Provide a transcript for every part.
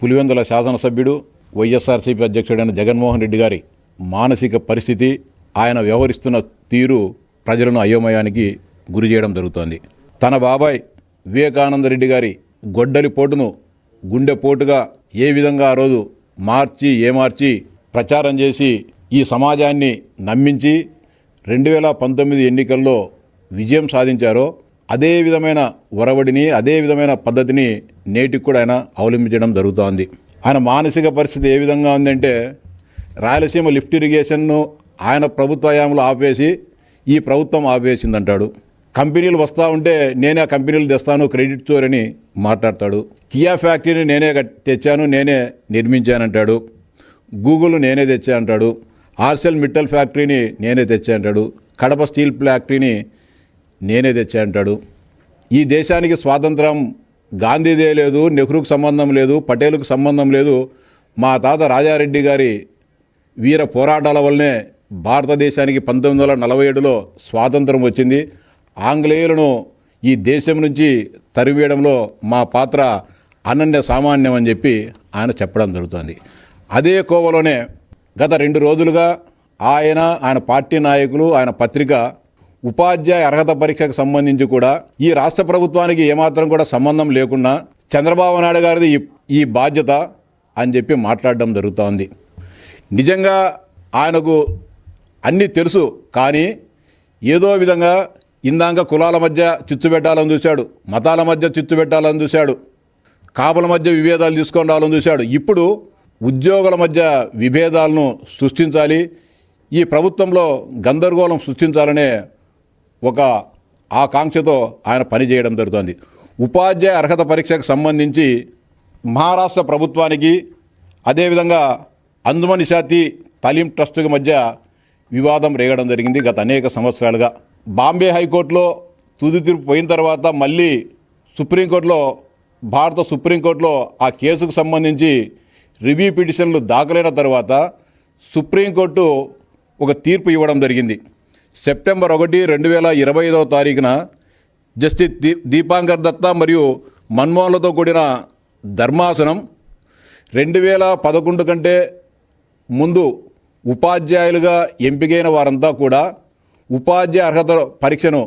పులివెందుల శాసనసభ్యుడు వైఎస్ఆర్సీపీ అధ్యక్షుడైన జగన్మోహన్ రెడ్డి గారి మానసిక పరిస్థితి, ఆయన వ్యవహరిస్తున్న తీరు ప్రజలను అయోమయానికి గురి చేయడం జరుగుతోంది. తన బాబాయ్ వివేకానంద రెడ్డి గారి గొడ్డలి పోటును గుండెపోటుగా ఏ విధంగా ఆ రోజు ఏమార్చి ప్రచారం చేసి ఈ సమాజాన్ని నమ్మించి 2019 ఎన్నికల్లో విజయం సాధించారో అదే విధమైన ఒరవడిని, అదే విధమైన పద్ధతిని నేటికి కూడా ఆయన అవలంబించడం జరుగుతోంది. ఆయన మానసిక పరిస్థితి ఏ విధంగా ఉందంటే, రాయలసీమ లిఫ్ట్ ఇరిగేషన్ను ఆయన ప్రభుత్వ హయాంలో ఆపేసి ఈ ప్రభుత్వం ఆపేసిందంటాడు. కంపెనీలు వస్తూ ఉంటే నేనే ఆ కంపెనీలు తెస్తాను, క్రెడిట్ స్టోర్ అని మాట్లాడతాడు. కియా ఫ్యాక్టరీని నేనే తెచ్చాను, నేనే నిర్మించానంటాడు. గూగుల్ నేనే తెచ్చా అంటాడు. ఆర్సెల్ మిట్టల్ ఫ్యాక్టరీని నేనే తెచ్చా అంటాడు. కడప స్టీల్ ఫ్యాక్టరీని నేనే తెచ్చా అంటాడు. ఈ దేశానికి స్వాతంత్రం గాంధీదే లేదు, నెహ్రూకు సంబంధం లేదు, పటేలుకు సంబంధం లేదు. మా తాత రాజారెడ్డి గారి వీర పోరాటాల వల్లనే భారతదేశానికి 1947లో స్వాతంత్రం వచ్చింది. ఆంగ్లేయులను ఈ దేశం నుంచి తరివేయడంలో మా పాత్ర అనన్య సామాన్యం అని చెప్పి ఆయన చెప్పడం జరుగుతుంది. అదే కోవలోనే గత 2 రోజులుగా ఆయన పార్టీ నాయకులు, ఆయన పత్రిక ఉపాధ్యాయ అర్హత పరీక్షకు సంబంధించి కూడా ఈ రాష్ట్ర ప్రభుత్వానికి ఏమాత్రం కూడా సంబంధం లేకుండా చంద్రబాబు నాయుడు గారిది ఈ బాధ్యత అని చెప్పి మాట్లాడడం జరుగుతోంది. నిజంగా ఆయనకు అన్నీ తెలుసు, కానీ ఏదో విధంగా ఇందాక కులాల మధ్య చిచ్చు పెట్టాలని చూశాడు, మతాల మధ్య చిచ్చు పెట్టాలని చూశాడు, కాపుల మధ్య విభేదాలు తీసుకొని రావాలని చూశాడు. ఇప్పుడు ఉద్యోగుల మధ్య విభేదాలను సృష్టించాలి, ఈ ప్రభుత్వంలో గందరగోళం సృష్టించాలనే ఒక ఆకాంక్షతో ఆయన పనిచేయడం జరుగుతుంది. ఉపాధ్యాయ అర్హత పరీక్షకు సంబంధించి మహారాష్ట్ర ప్రభుత్వానికి అదేవిధంగా అంజుమన్ ఇషాతి తాలీం ట్రస్టుకి మధ్య వివాదం రేగడం జరిగింది గత అనేక సంవత్సరాలుగా. బాంబే హైకోర్టులో తుది తీర్పు పోయిన తర్వాత మళ్ళీ భారత సుప్రీంకోర్టులో ఆ కేసుకు సంబంధించి రివ్యూ పిటిషన్లు దాఖలైన తర్వాత సుప్రీంకోర్టు ఒక తీర్పు ఇవ్వడం జరిగింది. సెప్టెంబర్ 1, 2025 జస్టిస్ దీపాంకర్ దత్తా మరియు మన్మోహన్లతో కూడిన ధర్మాసనం 2011 కంటే ముందు ఉపాధ్యాయులుగా ఎంపికైన వారంతా కూడా ఉపాధ్యాయ అర్హత పరీక్షను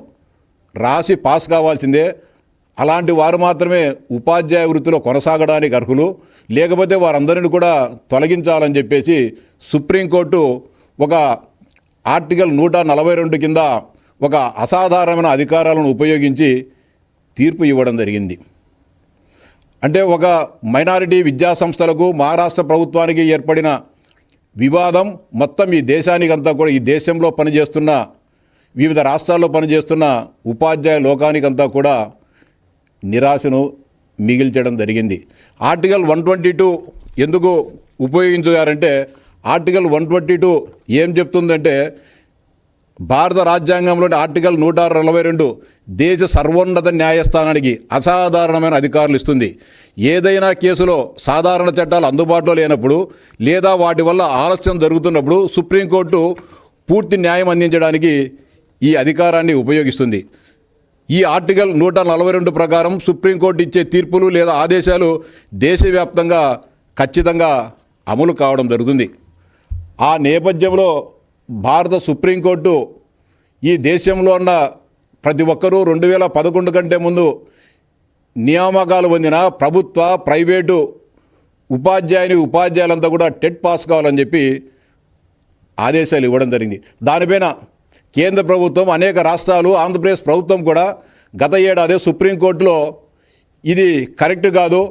రాసి పాస్ కావాల్సిందే, అలాంటి వారు మాత్రమే ఉపాధ్యాయ వృత్తిలో కొనసాగడానికి అర్హులు, లేకపోతే వారందరిని కూడా తొలగించాలని చెప్పేసి సుప్రీంకోర్టు ఒక ఆర్టికల్ 142 కింద ఒక అసాధారణమైన అధికారాలను ఉపయోగించి తీర్పు ఇవ్వడం జరిగింది. అంటే ఒక మైనారిటీ విద్యా సంస్థలకు మహారాష్ట్ర ప్రభుత్వానికి ఏర్పడిన వివాదం మొత్తం ఈ దేశానికంతా కూడా, ఈ దేశంలో పనిచేస్తున్న వివిధ రాష్ట్రాల్లో పనిచేస్తున్న ఉపాధ్యాయ లోకానికంతా కూడా నిరాశను మిగిల్చడం జరిగింది. ఆర్టికల్ 122 ఎందుకు ఉపయోగించారంటే, ఆర్టికల్ 122 ఏం చెప్తుందంటే, భారత రాజ్యాంగంలోని ఆర్టికల్ 142 దేశ సర్వోన్నత న్యాయస్థానానికి అసాధారణమైన అధికారులు ఇస్తుంది. ఏదైనా కేసులో సాధారణ చట్టాలు అందుబాటులో లేనప్పుడు లేదా వాటి వల్ల ఆలస్యం జరుగుతున్నప్పుడు సుప్రీంకోర్టు పూర్తి న్యాయం అందించడానికి ఈ అధికారాన్ని ఉపయోగిస్తుంది. ఈ ఆర్టికల్ 142 ప్రకారం సుప్రీంకోర్టు ఇచ్చే తీర్పులు లేదా ఆదేశాలు దేశవ్యాప్తంగా ఖచ్చితంగా అమలు కావడం జరుగుతుంది. ఆ నేపథ్యంలో భారత సుప్రీంకోర్టు ఈ దేశంలో ఉన్న ప్రతి ఒక్కరూ 2011 కంటే ముందు నియామకాలు పొందిన ప్రభుత్వ ప్రైవేటు ఉపాధ్యాయులంతా కూడా టెట్ పాస్ కావాలని చెప్పి ఆదేశాలు ఇవ్వడం జరిగింది. దానిపైన కేంద్ర ప్రభుత్వం, అనేక రాష్ట్రాలు, ఆంధ్రప్రదేశ్ ప్రభుత్వం కూడా గత ఏడాది సుప్రీంకోర్టులో ఇది కరెక్ట్ కాదు,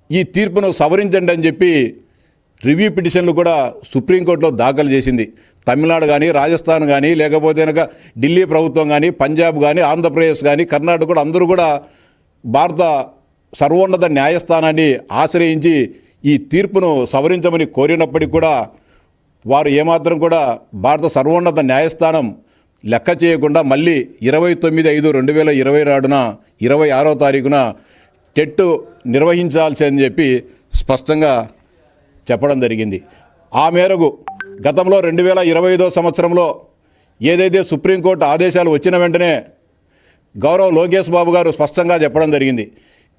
ఈ తీర్పును సవరించండి అని చెప్పి రివ్యూ పిటిషన్లు కూడా సుప్రీంకోర్టులో దాఖలు చేసింది. తమిళనాడు కానీ, రాజస్థాన్ కానీ, లేకపోతే కనుక ఢిల్లీ ప్రభుత్వం కానీ, పంజాబ్ కానీ, ఆంధ్రప్రదేశ్ కానీ, కర్ణాటక కూడా అందరూ కూడా భారత సర్వోన్నత న్యాయస్థానాన్ని ఆశ్రయించి ఈ తీర్పును సవరించమని కోరినప్పటికీ కూడా వారు ఏమాత్రం కూడా భారత సర్వోన్నత న్యాయస్థానం లెక్క చేయకుండా మళ్ళీ 29/5/2020 26వ తారీఖున టెట్ నిర్వహించాల్సి అని చెప్పి స్పష్టంగా చెప్పడం జరిగింది. ఆ మేరకు గతంలో 2025 సంవత్సరంలో ఏదైతే సుప్రీంకోర్టు ఆదేశాలు వచ్చిన వెంటనే గౌరవ్ లోకేష్ బాబు గారు స్పష్టంగా చెప్పడం జరిగింది,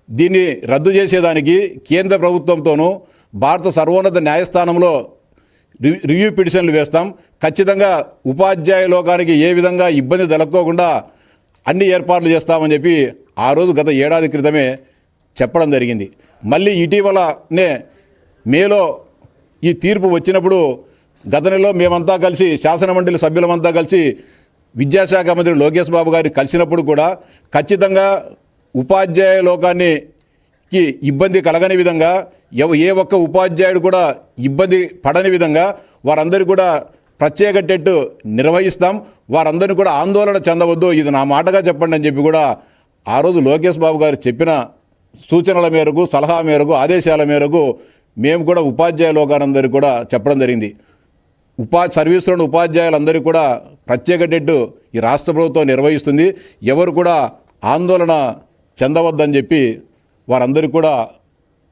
దీన్ని రద్దు చేసేదానికి కేంద్ర ప్రభుత్వంతోనూ భారత సర్వోన్నత న్యాయస్థానంలో రివ్యూ పిటిషన్లు వేస్తాం. ఖచ్చితంగా ఉపాధ్యాయ లోకానికి ఏ విధంగా ఇబ్బంది తలెత్తుకోకుండా అన్ని ఏర్పాట్లు చేస్తామని చెప్పి ఆ రోజు గత ఏడాది క్రితమే చెప్పడం జరిగింది. మళ్ళీ ఇటీవలనే మేలో ఈ తీర్పు వచ్చినప్పుడు గత నెలలో మేమంతా కలిసి శాసనమండలి సభ్యులమంతా కలిసి విద్యాశాఖ మంత్రి లోకేష్ బాబు గారిని కలిసినప్పుడు కూడా ఖచ్చితంగా ఉపాధ్యాయ లోకానికి ఇబ్బంది కలగని విధంగా ఏ ఒక్క ఉపాధ్యాయుడు కూడా ఇబ్బంది పడని విధంగా వారందరూ కూడా ప్రత్యేక టెట్ నిర్వహిస్తాం, వారందరినీ కూడా ఆందోళన చెందవద్దు, ఇది నా మాటగా చెప్పండి అని చెప్పి కూడా ఆ రోజు లోకేష్ బాబు గారు చెప్పిన సూచనల మేరకు, సలహా మేరకు, ఆదేశాల మేరకు మేము కూడా ఉపాధ్యాయ లోకానందరికీ కూడా చెప్పడం జరిగింది. సర్వీసులోని ఉపాధ్యాయులందరికీ కూడా ప్రత్యేక టెట్ ఈ రాష్ట్ర ప్రభుత్వం నిర్వహిస్తుంది, ఎవరు కూడా ఆందోళన చెందవద్దని చెప్పి వారందరికీ కూడా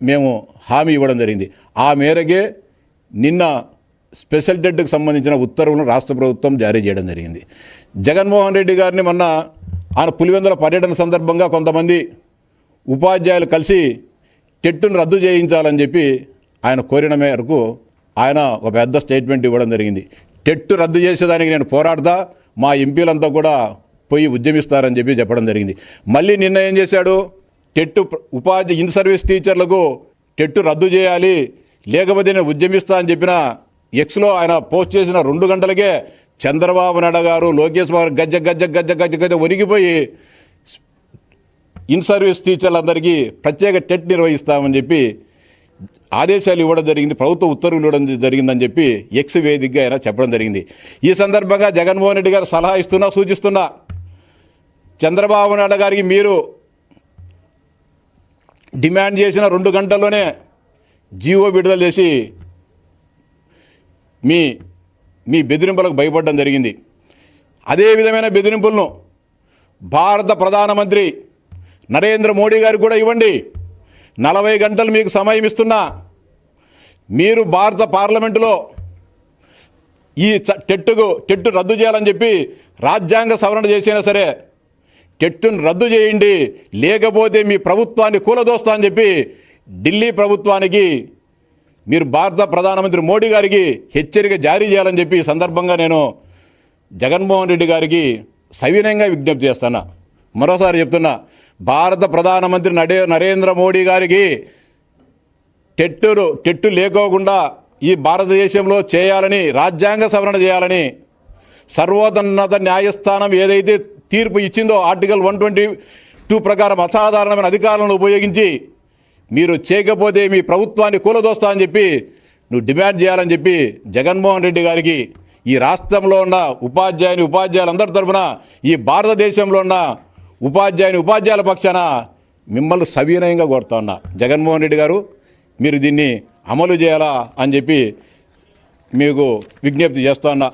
మేము హామీ ఇవ్వడం జరిగింది. ఆ మేరకే నిన్న స్పెషల్ టెట్కి సంబంధించిన ఉత్తర్వులను రాష్ట్ర ప్రభుత్వం జారీ చేయడం జరిగింది. జగన్మోహన్ రెడ్డి గారిని మొన్న ఆయన పులివెందుల పర్యటన సందర్భంగా కొంతమంది ఉపాధ్యాయులు కలిసి టెట్ను రద్దు చేయించాలని చెప్పి ఆయన కోరిన మేరకు ఆయన ఒక పెద్ద స్టేట్మెంట్ ఇవ్వడం జరిగింది. టెట్ రద్దు చేసేదానికి నేను పోరాడతా, మా ఎంపీలంతా కూడా పోయి ఉద్యమిస్తారని చెప్పి చెప్పడం జరిగింది. మళ్ళీ నిన్న ఏం చేశాడు, టెట్ ఇన్ సర్వీస్ టీచర్లకు టెట్ రద్దు చేయాలి, లేకపోతే నేను ఉద్యమిస్తా అని చెప్పిన ఎక్స్లో ఆయన పోస్ట్ చేసిన 2 గంటలకే చంద్రబాబు నాయుడు గారు, లోకేష్ బాబు గజ్జ గజ్జ గజ్జ గజ్జ గజ్జ వణిగిపోయి ఇన్ సర్వీస్ టీచర్లందరికీ ప్రత్యేక టెట్ నిర్వహిస్తామని చెప్పి ఆదేశాలు ఇవ్వడం జరిగింది, ప్రభుత్వ ఉత్తర్వులు ఇవ్వడం జరిగిందని చెప్పి ఎక్స్ వేదికగా ఆయన చెప్పడం జరిగింది. ఈ సందర్భంగా జగన్మోహన్ రెడ్డి గారు సలహా సూచిస్తున్నా, చంద్రబాబు నాయుడు గారికి మీరు డిమాండ్ చేసిన 2 గంటల్లోనే జీవో విడుదల చేసి మీ బెదిరింపులకు భయపడడం జరిగింది. అదే విధమైన బెదిరింపులను భారత ప్రధానమంత్రి నరేంద్ర మోడీ గారికి కూడా ఇవ్వండి. 40 గంటలు మీకు సమయం ఇస్తున్నా, మీరు భారత పార్లమెంటులో ఈ టెట్ రద్దు చేయాలని చెప్పి రాజ్యాంగ సవరణ చేసినా సరే టెట్ను రద్దు చేయండి, లేకపోతే మీ ప్రభుత్వాన్ని కూలదోస్తా అని చెప్పి ఢిల్లీ ప్రభుత్వానికి మీరు భారత ప్రధానమంత్రి మోడీ గారికి హెచ్చరిక జారీ చేయాలని చెప్పి ఈ సందర్భంగా నేను జగన్మోహన్ రెడ్డి గారికి సవినయంగా విజ్ఞప్తి చేస్తున్నా. మరోసారి చెప్తున్నా, భారత ప్రధానమంత్రి నరేంద్ర మోడీ గారికి టెట్టు లేకోకుండా ఈ భారతదేశంలో చేయాలని, రాజ్యాంగ సవరణ చేయాలని సర్వోన్నత న్యాయస్థానం ఏదైతే తీర్పు ఇచ్చిందో ఆర్టికల్ 122 ప్రకారం అసాధారణమైన అధికారాలను ఉపయోగించి మీరు చేయకపోతే మీ ప్రభుత్వాన్ని కూలదోస్తా అని చెప్పి నువ్వు డిమాండ్ చేయాలని చెప్పి జగన్మోహన్ రెడ్డి గారికి ఈ రాష్ట్రంలో ఉన్న ఉపాధ్యాయులందరి తరఫున ఈ భారతదేశంలో ఉన్న ఉపాధ్యాయుల పక్షాన మిమ్మల్ని సవినయంగా కోరుతా ఉన్నా. జగన్మోహన్ రెడ్డి గారు, మీరు దీన్ని అమలు చేయాలా అని చెప్పి మీకు విజ్ఞప్తి చేస్తా ఉన్నా.